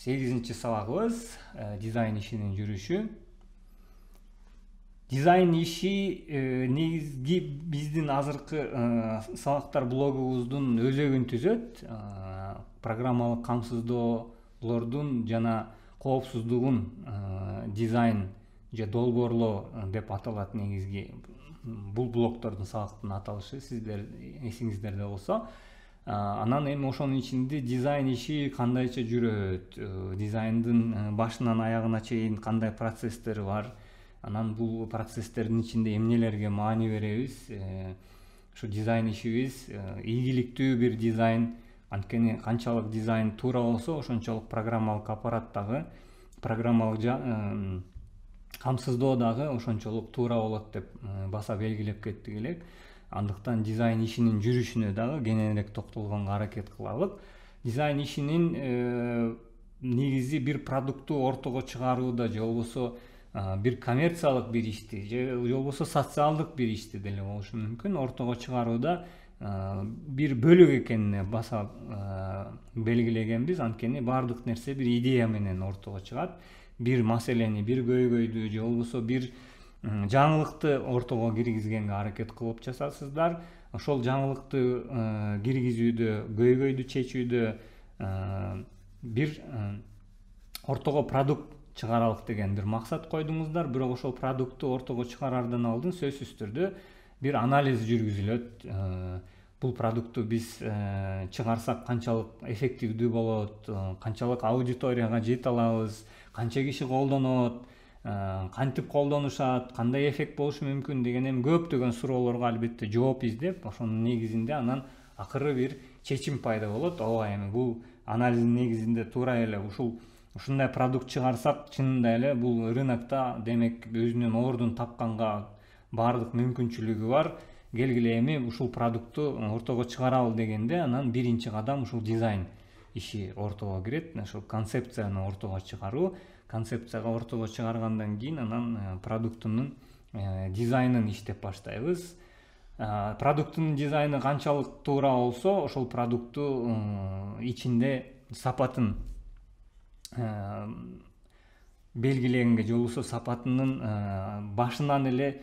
8-ci сабагыбыз дизайн ишинин жүрүшү. Дизайн иши негизги биздин азыркы сабактар блогубуздун өзөгүн түзөт. Программалык камсыздоолордун жана коопсуздугун дизайн же долбоорлоо деп аталат негизги бул блогдордун сабактын аталышы, сиздер эсиңиздерде болсо. Анан эми ошонун ичинде дизайн иши кандайча жүрөт, дизайндын башынан аягына чейин кандай процесстери бар, анан бул процесстердин ичинде эмнелерге маани беребиз, ушу дизайн ишибиз ийгиликтүү бир дизайн, анткени канчалык дизайн туура болсо ошончолук программалык аппараттагы, программалык камсыздоо дагы ошончолук туура болот деп баса белгилеп кеттик элек. Андыктан дизайн ишинин жүрүшүнө дагы кененирээк токтолгонго аракет кылалык. Дизайн ишинин негизи бир продуктту ортого чыгарууда же болбосо бир коммерциялык бир ишти же болбосо социалдык бир ишти деле болушу мүмкүн. Ортого чыгарууда бир бөлүк экенине баса белгилегенбиз. Анткени баардык нерсе бир идея менен ортого чыгат. Бир маселени, бир көйгөйдү же болбосо бир жаңылыкты ортого киргизгенге аракет кылып жасайсыздар. Ошол жаңылыкты киргизүүдө, көйгөйдү чечүүдө бир ортого продукт чыгаралык деген бир максат койдуңуздар. Бирок ошол продуктту ортого чыгарардан алдын сөзсүз түрдө бир анализ жүргүзүлөт. Бул продуктту биз чыгарсак канчалык эффективдүү болот, канчалык аудиторияга жете алабыз, канча киши колдонот, кантип колдонушат, кандай эффект болушу мүмкүн деген эми көптөгөн суроолорго албетте жооп издеп, ошонун негизинде анан акыры бир чечим пайда болот. Ооба, эми бул анализдин негизинде туура эле ушундай продукт чыгарсак, чынында эле бул рынокто демек өзүнүн ордун тапканга баардык мүмкүнчүлүгү бар. Келгиле эми ушул продуктту ортого чыгарабыз дегенде, анан биринчи кадам ушул дизайн иши ортого кирет. Ошол концепцияны ортого чыгаруу. Концепцияга ортого чыгаргандан кийин анан продукттунун дизайнын иштеп баштайбыз. Продукттун дизайны канчалык туура болсо, ошол продуктту ичинде сапатын белгиленге же болбосо сапатынын башынан эле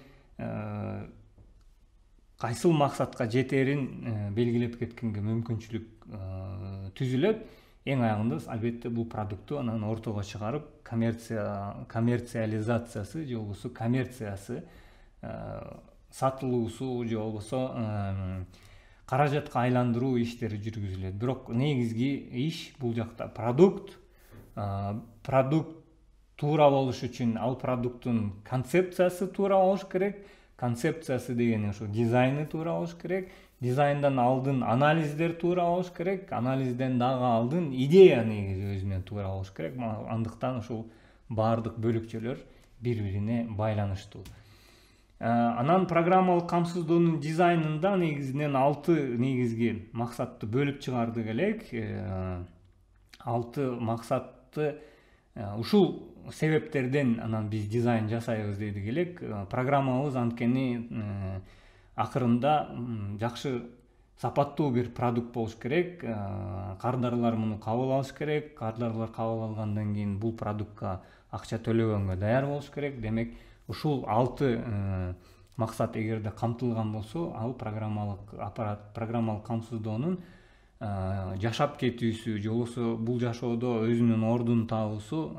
кайсыл максатка жетерин белгилеп кеткенге мүмкүнчүлүк түзүлөт. Эң аягында албетте бул продуктту анан ортого чыгарып, коммерциализациясы же болбосо коммерциясы, сатылуусу же болбосо каражатка айландыруу иштери жүргүзүлөт. Бирок негизги иш бул жакта продукт туура болуш үчүн ал продукттун концепциясы туура болуш керек. Концепциясы деген ошо дизайны туура болуш керек. Дизайндан алдын анализдер туура болуш керек. Анализден дагы алдын идея негизи өзүнөн туура болуш керек. Андыктан ушул баардык бөлүкчөлөр бири-бирине байланыштуу. Анан программалык камсыздоонун дизайнында негизинен 6 негизги максатты бөлүп чыгардык элек. 6 максатты ушул себептерден анан биз дизайн жасайбыз дедик элек. Программабыз анткени акырында жакшы сапаттуу бир продукт болуш керек. Кардарлар муну кабыл алыш керек. Кардарлар кабыл алгандан кийин бул продуктка акча төлөгөнгө даяр болуш керек. Демек, ушул 6 максат эгерде камтылган болсо, ал программалык аппарат, программалык камсыздоонун жашап кетүүсү же болбосо бул жашоодо өзүнүн ордун табуусу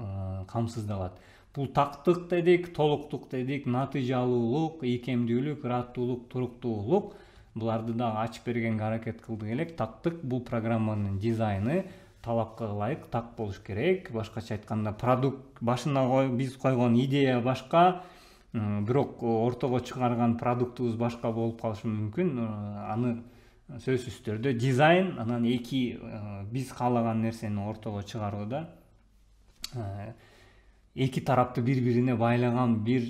камсыздалат. Бул тактык дедик, толуктук дедик, натыйжалуулук, ийкемдүүлүк, ыраттуулук, туруктуулук. Буларды дагы ачып бергенге аракет кылдык элек. Тактык бул программанын дизайны талапка ылайык так болуш керек. Башкача айтканда, продукт башына биз койгон идея башка, бирок ортого чыгарган продуктубуз башка болуп калышы мүмкүн. Аны сөзсүз түрдө дизайн анан биз каалаган нерсени ортого чыгарууда эки тарапты бири-бирине байлаган бир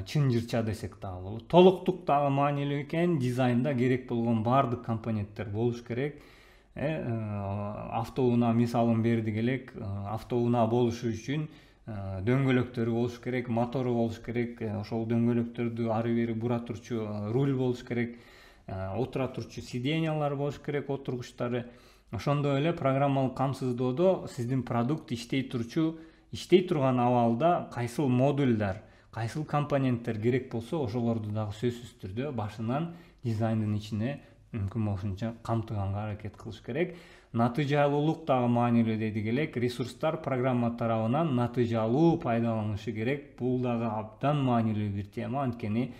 чын жырча десек дагы болот. Толуктук дагы маанилүү экен. Дизайнда керек болгон баардык компоненттер болуш керек. Автоунаа мисалын бердик элек. Автоунаа болушу үчүн дөңгөлөктөрү болуш керек, мотору болуш керек. Ошол дөңгөлөктөрдү ары бери бура турчу руль болуш керек. Отура турчу сиденьялар болуш керек, отургучтары. Ошондой эле программалык камсыздоодо сиздин продукт иштей турган абалда кайсыл модульдар, кайсыл компоненттер керек болсо ошолорду дагы сөзсүз түрдө башынан дизайндын ичине мүмкүн болушунча камтыганга аракет кылыш керек. Натыйжалуулук дагы маанилүү дедик элек. Ресурстар программа тарабынан натыйжалуу пайдаланышы керек. Бул дагы абдан маанилүү бир тема. Анткени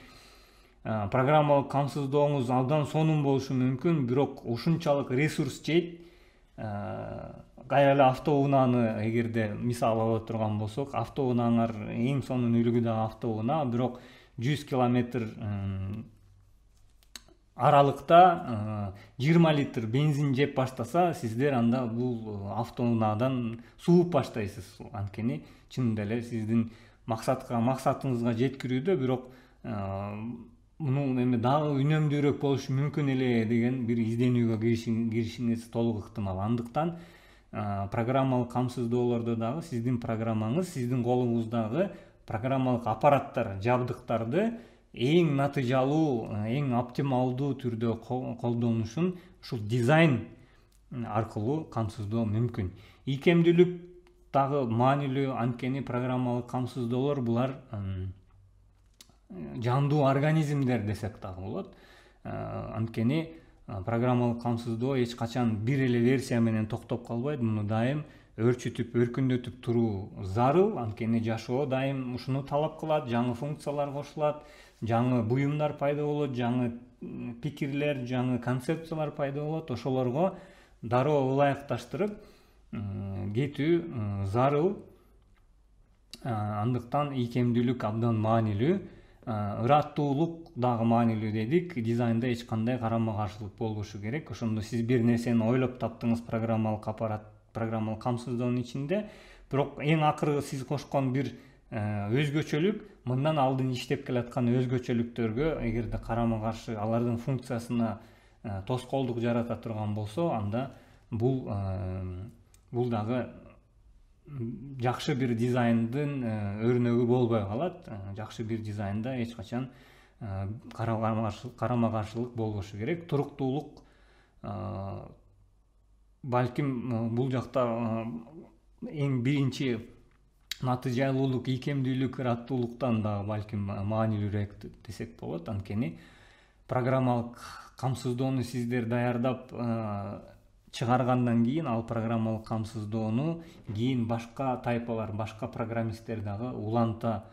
программалык камсыздооңуз абдан сонун болушу мүмкүн, бирок ушунчалык ресурс жейт. Кайра эле автоунааны эгерде мисал ала турган болсок, автоунааңар эң сонун үлгү дагы автоунаа, бирок 100 километр аралыкта 20 литр бензин жеп баштаса, сиздер анда бул автоунаадан сууп баштайсыз. Анткени чынында эле сиздин максатыңызга жеткирүүдө, бирок муну эми дагы үнөмдүүрөөк болушу мүмкүн эле деген бир изденүүгө киришиңиз толук ыктымал. Андыктан программалык камсыздоолордо дагы сиздин программаңыз, сиздин колуңуздагы программалык аппараттар, жабдыктарды эң натыйжалуу, эң оптималдуу түрдө колдонушун ушул дизайн аркылуу камсыздоо мүмкүн. Ийкемдүүлүк дагы маанилүү, анткени программалык камсыздоолор булар жандуу организмдер десек дагы болот. Анткени программалык камсыздоо эч качан бир эле версия менен токтоп калбайт. Муну дайым өрчүтүп, өркүндөтүп туруу зарыл. Анткени жашоо дайым ушуну талап кылат, жаңы функциялар кошулат, жаңы буюмдар пайда болот, жаңы пикирлер, жаңы концепциялар пайда болот. Ошолорго дароо ылайыкташтырып кетүү зарыл. Андыктан ийкемдүүлүк абдан маанилүү. Ыраттуулук дагы маанилүү дедик. Дизайнда эч кандай карама-каршылык болбошу керек. Ошондо сиз бир нерсени ойлоп таптыңыз программалык аппарат, программалык камсыздоонун ичинде, бирок эң акыркы сиз кошкон бир өзгөчөлүк мындан алдын иштеп келаткан өзгөчөлүктөргө эгерде карама-каршы, алардын функциясына тоскоолдук жарата турган болсо, анда бул дагы жакшы бир дизайндын өрнөгү болбой калат. Жакшы бир дизайнда эч качан карама-каршылык болбошу керек. Туруктуулук, балким бул жакта эң биринчи натыйжалуулук, ийкемдүүлүк, ыраттуулуктан дагы балким маанилүүрөөк десек болот. Анткени программалык камсыздоону сиздер даярдап чыгаргандан кийин, ал программалык камсыздоону кийин башка тайпалар, башка программисттер дагы уланта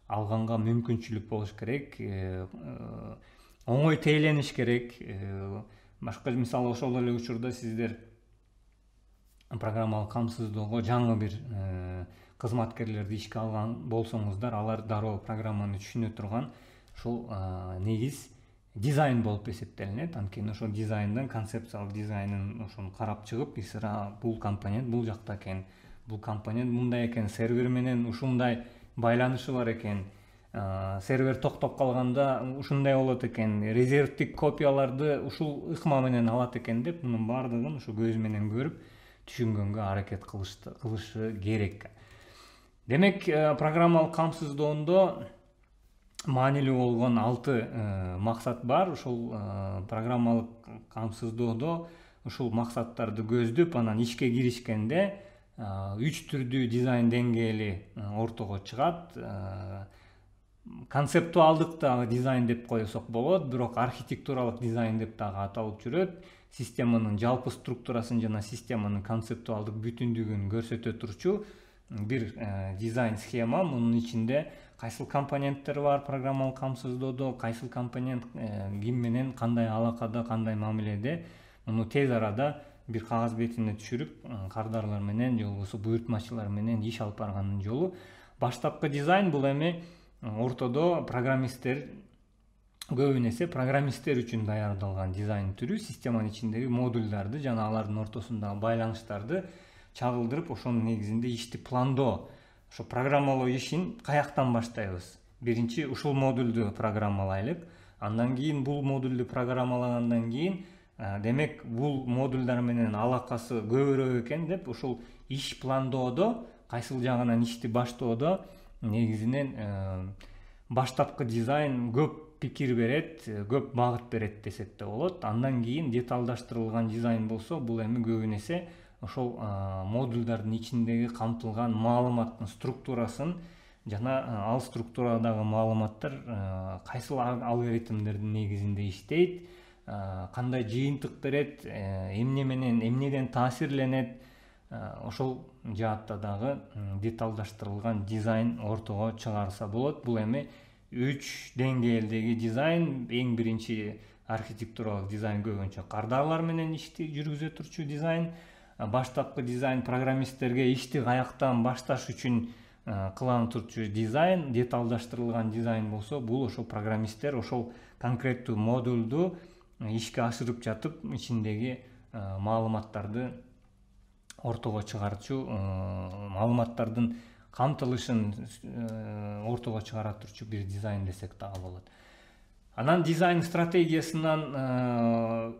алганга мүмкүнчүлүк болуш керек. Оңой тейлениш керек. Башка мисалы, ошол эле учурда сиздер программалык камсыздоого жаңы бир кызматкерлерди ишке алган болсоңуздар, алар дароо программаны түшүнө турган ушул негиз дизайн болуп эсептелинет. Анткени ошол дизайндан, концепциялык дизайнын ошону карап чыгып, бул компонент бул жакта экен, бул компонент мындай экен, сервер менен ушундай байланышы бар экен, сервер токтоп калганда ушундай болот экен, резервдик копияларды ушул ыкма менен алат экен деп, мунун баардыгын ушу көз менен көрүп түшүнгөнгө аракет кылышы керек. Демек, программалык камсыздоондо маанилүү болгон 6 максат бар. Ушул программалык камсыздоодо ушул максаттарды көздөп, анан ишке киришкенде 3 түрдүү дизайн деңгээли ортого чыгат. Концептуалдык дагы дизайн деп койсок болот, бирок архитектуралык дизайн деп дагы аталып жүрөт. Системанын жалпы структурасын жана системанын концептуалдык бүтүндүгүн көрсөтө турчу бир дизайн схема. Мунун ичинде кайсыл компоненттер бар программалык камсыздоодо, кайсыл компонент ким менен кандай алакада, кандай мамиледе, муну тез арада бир кагаз бетине түшүрүп, кардарлар менен же болбосо буйртмачылар менен иш алып барганын жолу. Баштапкы дизайн бул эми ортодо программисттер, көбүн эсе программисттер үчүн даярдалган дизайн түрү. Системанын ичиндеги модулдарды жана алардын ортосундагы байланыштарды чагылдырып, ошонун негизинде ишти пландоо, ошо программалоо ишин каяктан баштайбыз. Биринчи ушул модулду программалайлык, андан кийин бул модулду программалагандан кийин, демек бул модулдар менен алакасы көбүрөөк экен деп, ушул иш пландоодо, кайсыл жагынан ишти баштоодо негизинен баштапкы дизайн көп пикир берет, көп багыт берет десек да болот. Андан кийин деталдаштырылган дизайн болсо, бул эми көбүн эсе ошол модулдардын ичиндеги камтылган маалыматтын структурасын жана ал структурадагы маалыматтар кайсыл алгоритмдердин негизинде иштейт, кандай жыйынтык берет, эмнеден таасирленет, ошол жаатта дагы деталдаштырылган дизайн ортого чыгарса болот. Бул эми 3 деңгээлдеги дизайн. Эң биринчи архитектуралык дизайн көбүнчө кардарлар менен ишти жүргүзө турчу дизайн. Баштапкы дизайн программисттерге ишти каяктан башташ үчүн кыланып турчу дизайн. Деталдаштырылган дизайн болсо, бул ошол программисттер ошол конкреттүү модулду ишке ашырып жатып, ичиндеги маалыматтарды ортого чыгарчу, маалыматтардын камтылышын ортого чыгара турчу бир дизайн десек дагы болот. Анан дизайн стратегиясынан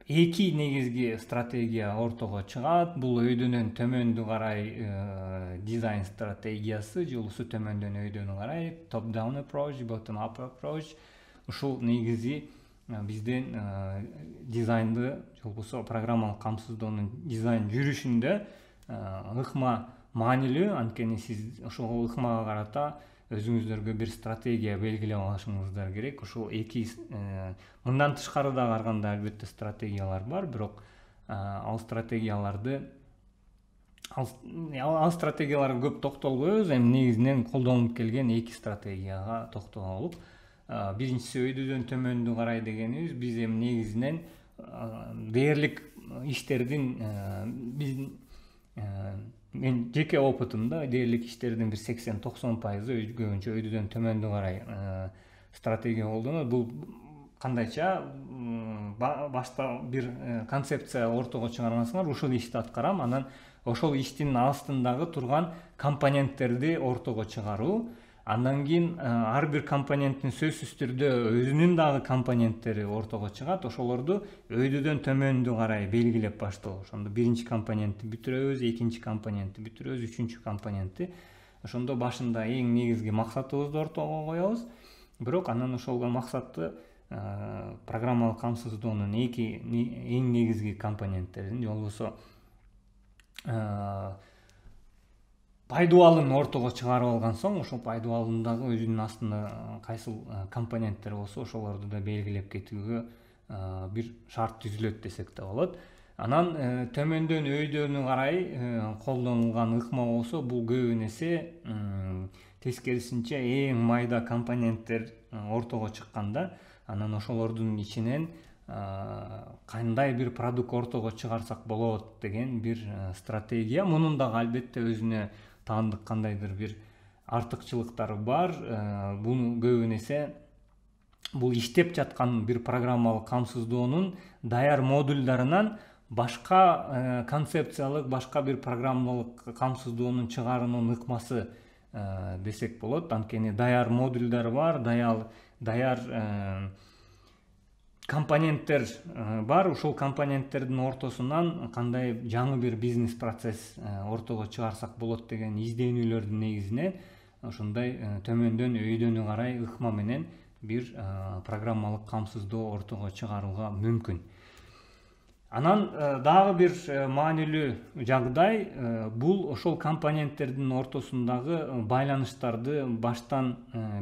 эки негизги стратегия ортого чыгат. Бул өйдөнөн төмөндү карай дизайн стратегиясы, жолусу төмөндөн өйдөнү карай, top down approach, bottom up approach. Ушул негизи биздин дизайнды, жолбосо программалык камсыздоонун дизайн жүрүшүндө ыкма маанилүү. Анткени сиз ошол ыкмага карата өзүңүздөргө бир стратегия белгилеп алышыңыздар керек. Ошол эки мындан тышкары да караганда албетте стратегиялар бар, бирок ал стратегияларды стратегияларга көп токтолбойбуз. Эми негизинен колдонулуп келген эки стратегияга токтололук. Биринчиси өйдөдөн төмөндү карай дегенибиз. Биз эми негизинен дээрлик иштердин мен жеке опытымда дээрлик иштердин бир 80-90% көбүнчө өйдөдөн төмөндү карай стратегия колдонот. Бул кандайча башта бир концепция ортого чыгарган соң ушул ишти аткарам, анан ошол иштин астындагы турган компоненттерди ортого чыгаруу. Андан кийин ар бир компоненттин сөзсүз түрдө өзүнүн дагы компоненттери ортого чыгат. Ошолорду өйдөдөн төмөндү карай белгилеп баштоо. Ошондо биринчи компонентти бүтүрөбүз, экинчи компонентти бүтүрөбүз, үчүнчү компонентти. Ошондо башында эң негизги максатыбызды ортого коебуз. Бирок анан ошол максатты программалык камсыздоонун эң негизги компоненттерин, жолбосо пайдубалын ортого чыгарып алган соң, ошол пайдубалындагы өзүнүн астында кайсыл компоненттер болсо, ошолорду да белгилеп кетүүгө бир шарт түзүлөт десек да болот. Анан төмөндөн өйдөнү карай колдонулган ыкма болсо, бул көбүн эсе тескерисинче эң майда компоненттер ортого чыкканда, анан ошолордун ичинен кандай бир продукт ортого чыгарсак болот деген бир стратегия. Мунун дагы албетте өзүнө таандык кандайдыр бир артыкчылыктары бар. Буну көбүн эсе бул иштеп жаткан бир программалык камсыздоонун даяр модульдарынан башка концепциялык, башка бир программалык камсыздоонун чыгаруунун ыкмасы десек болот. Анткени даяр модульдар бар, даяр компоненттер бар. Ушул компоненттердин ортосунан кандай жаңы бир бизнес процесс ортого чыгарсак болот деген изденүүлөрдүн негизинен ошондой төмөндөн өйдөнү карай ыкма менен бир программалык камсыздоо ортого чыгарууга мүмкүн. Анан дагы бир маанилүү жагдай бул ошол компоненттердин ортосундагы байланыштарды баштан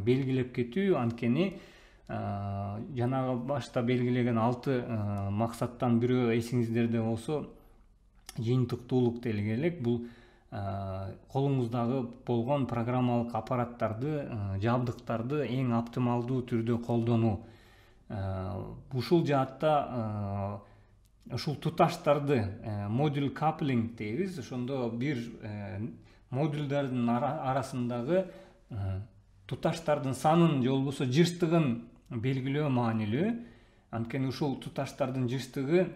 белгилеп кетүү. Анткени жанагы башта белгилеген 6 максаттан бирөө эсиңиздерде болсо жыйынтыктуулук делгелек. Бул колуңуздагы болгон программалык аппараттарды, жабдыктарды эң оптималдуу түрдө колдонуу. Ушул жаатта ушул туташтарды модуль каплинг дейбиз. Ошондо бир модулдардын арасындагы туташтардын санын, жолбосо жыштыгын белгилөө маанилүү. Анткени ушул туташтардын жыштыгы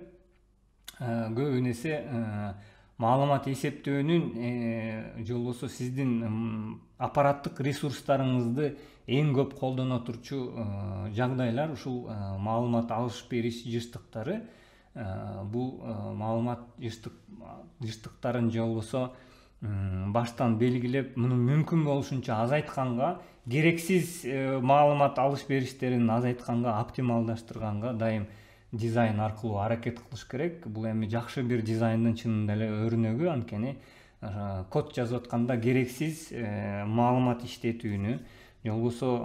көбүн эсе маалымат эсептөөнүн, жолбосо сиздин аппараттык ресурстарыңызды эң көп колдоно турчу жагдайлар. Ушул маалымат алыш бериш жыштыктары, бул маалымат жыштыктарын, жолбосо баштан белгилеп, муну мүмкүн болушунча азайтканга, керексиз маалымат алыш бериштерин азайтканга, оптималдаштырганга дайым дизайн аркылуу аракет кылыш керек. Бул эми жакшы бир дизайндын чынында эле өрнөгү, анткени код жазып атканда керексиз маалымат иштетүүнү, же болбосо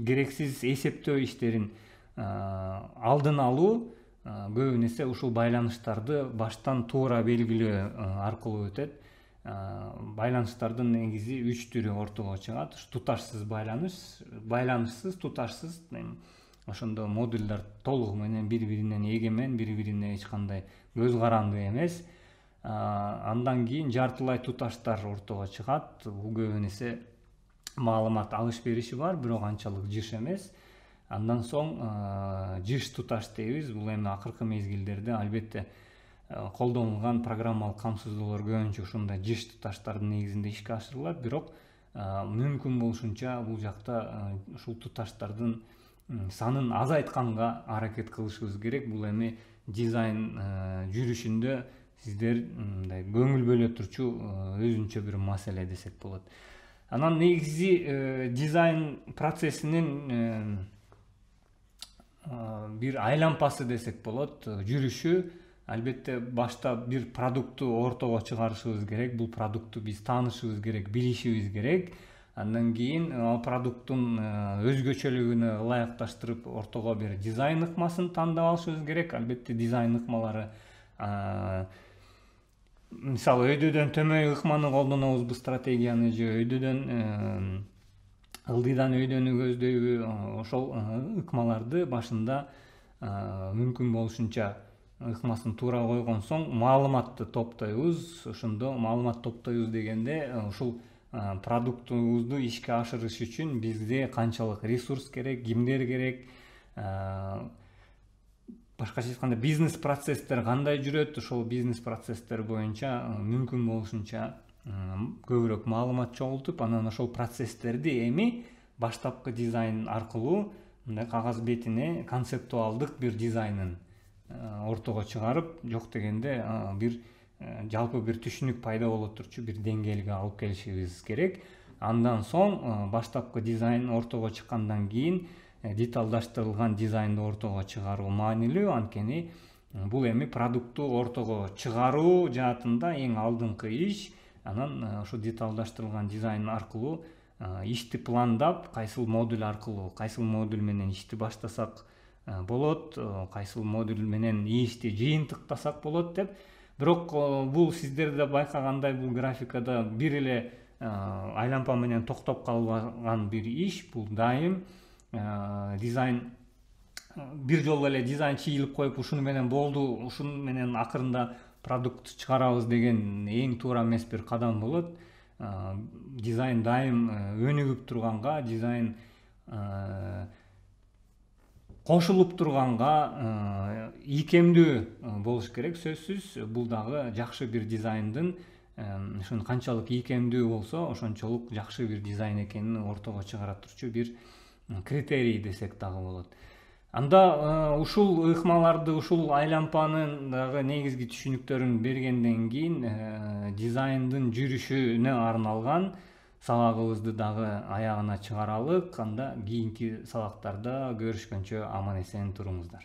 керексиз эсептөө иштерин алдын алуу көбүн эсе ушул байланыштарды баштан туура белгилөө аркылуу өтөт. Байланыштардын негизи 3 түрү ортого чыгат. Туташсыз байланыш, байланышсыз, туташсыз. Ошондо модулдар толугу менен бири-биринен эгемен, бири-бирине эч кандай көз каранды эмес. Андан кийин жартылай туташтар ортого чыгат. Бул көбүн эсе маалымат алыш бериши бар, бирок анчалык жыш эмес. Андан соң жыш туташ дейбиз. Бул эми акыркы мезгилдерде албетте колдонулган программалык камсыздоолор көбүнчө ушундай жыш туташтардын негизинде ишке ашырылат, бирок мүмкүн болушунча бул жакта ушул туташтардын санын азайтканга аракет кылышыбыз керек. Бул эми дизайн жүрүшүндө сиздер мындай көңүл бөлө турчу өзүнчө бир маселе десек болот. Анан негизи дизайн процессинин бир айлампасы десек болот, жүрүшү. Албетте башта бир продуктту ортого чыгарышыбыз керек. Бул продуктту биз таанышыбыз керек, билишибиз керек. Андан кийин ал продукттун өзгөчөлүгүнө ылайыкташтырып ортого бир дизайн ыкмасын тандап алышыбыз керек. Албетте дизайн ыкмалары мисалы өйдөдөн төмөй ыкманы колдонобуз, бул стратегияны, же өйдөдөн ылдыйдан өйдөнү көздөйбү. Ошол ыкмаларды башында мүмкүн болушунча ыкмасын туура койгон соң маалыматты топтойбуз. Ошондо маалымат топтойбуз дегенде ушул продуктубузду ишке ашырыш үчүн бизде канчалык ресурс керек, кимдер керек, башкача айтканда бизнес процесстер кандай жүрөт, ошол бизнес процесстер боюнча мүмкүн болушунча көбүрөөк маалымат чогултуп, анан ошол процесстерди эми баштапкы дизайн аркылуу мындай кагаз бетине концептуалдык бир дизайнын ортого чыгарып, жок дегенде бир жалпы бир түшүнүк пайда боло турчу бир деңгээлге алып келишибиз керек. Андан соң баштапкы дизайн ортого чыккандан кийин деталдаштырылган дизайнды ортого чыгаруу маанилүү, анткени бул эми продуктту ортого чыгаруу жаатында эң алдыңкы иш. Анан ошо деталдаштырылган дизайн аркылуу ишти пландап, кайсыл модуль аркылуу, кайсыл модуль менен ишти баштасак болот, кайсыл модуль менен ишти жыйынтыктасак болот деп. Бирок бул сиздер да байкагандай, бул графикада бир эле айлампа менен токтоп калбаган бир иш. Бул дайым дизайн бир жолу эле дизайн чийилип коюп, ушуну менен болду, ушуну менен акырында продукт чыгарабыз деген эң туура эмес бир кадам болот. Дизайн дайым өнүгүп турганга, дизайн кошулуп турганга ийкемдүү болуш керек, сөзсүз. Бул дагы жакшы бир дизайндын ушун канчалык ийкемдүү болсо, ошончолук жакшы бир дизайн экенин ортого чыгара турчу бир критерий десек дагы болот. Анда ушул ыкмаларды, ушул айлампанын дагы негизги түшүнүктөрүн бергенден кийин дизайндын жүрүшүнө арналган сабагыбызды дагы аягына чыгаралык. Анда кийинки сабактарда көрүшкөнчө аман эсен туруңуздар.